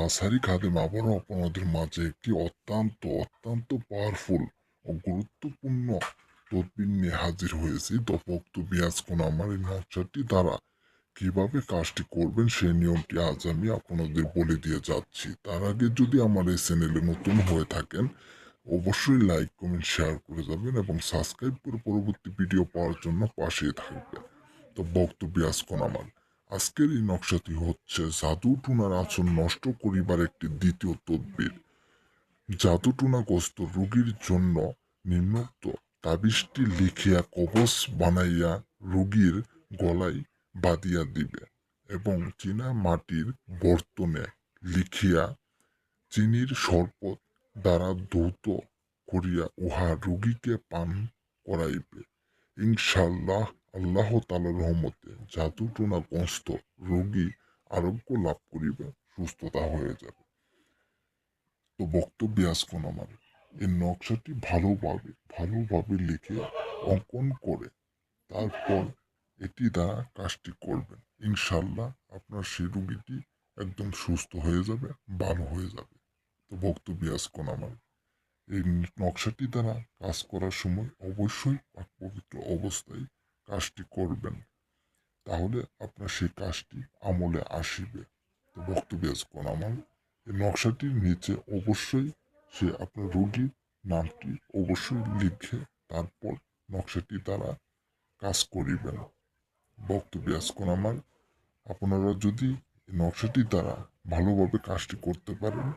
আসারি খাদেম আবারও আপনাদের মাঝে একটি অত্যন্ত পাওয়ারফুল ও গুরুত্বপূর্ণ তদবির নিয়ে হাজির হয়েছি। তো বক্তব্য আজকে আমার এই নকশাটি দ্বারা কিভাবে কাজটি করবেন সেই নিয়মটি আজ আমি আপনাদের বলে দিয়ে যাচ্ছি। তার আগে যদি আমার এই চ্যানেলে নতুন হয়ে থাকেন অবশ্যই লাইক কমেন্ট শেয়ার করে যাবেন এবং সাবস্ক্রাইব করে পরবর্তী ভিডিও পাওয়ার জন্য পাশেই থাকবেন। তো বক্তব্য আজকন আমার আজকের এই নকশাটি হচ্ছে জাদু টুনার আচরণ নষ্ট করিবার একটি দ্বিতীয় তদবির। জাদু টুনাগ্রস্ত রোগীর জন্য নিম্নোক্ত তাবিজটি লিখিয়া কবচ বানাইয়া রোগীর গলায় বাঁধিয়া দিবে এবং চীনা মাটির বর্তনে লিখিয়া চিনির শরবত দ্বারা ধৌত করিয়া উহা রোগীকে পান করাইবে। ইনশাল্লাহ আল্লাহ তাআলার রহমতে জাদু টুনাগ্রস্ত রোগী আরোগ্য লাভ করিবে, সুস্থতা হয়ে যাবে। তো বক্তব্য আজকন আমার এই নকশাটি ভালোভাবে লিখে অঙ্কন করে তারপর এটি দ্বারা কাজটি করবেন। ইনশাল্লাহ আপনার সেই রোগীটি একদম সুস্থ হয়ে যাবে, ভালো হয়ে যাবে। তো বক্তব্য আজকন আমার এই নকশাটি দ্বারা কাজ করার সময় অবশ্যই পাক পবিত্র অবস্থায় কাজটি করবেন, তাহলে আপনার সেই কাজটি আমলে আসিবে। তো বক্তব্য আজকন আমার এই নকশাটির নিচে অবশ্যই সে আপনার রোগীর নামটি অবশ্যই লিখে তারপর নকশাটি দ্বারা কাজ করিবেন। বক্তব্য আজকন আমার আপনারা যদি এই নকশাটি দ্বারা ভালোভাবে কাজটি করতে পারেন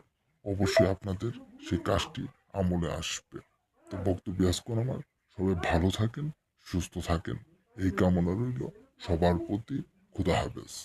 অবশ্যই আপনাদের সেই কাজটি আমলে আসবে। তো বক্তব্য আজকন আমার সবাই ভালো থাকেন, সুস্থ থাকেন এই কামনা রইল সবার প্রতি। খুদা হাফেজ।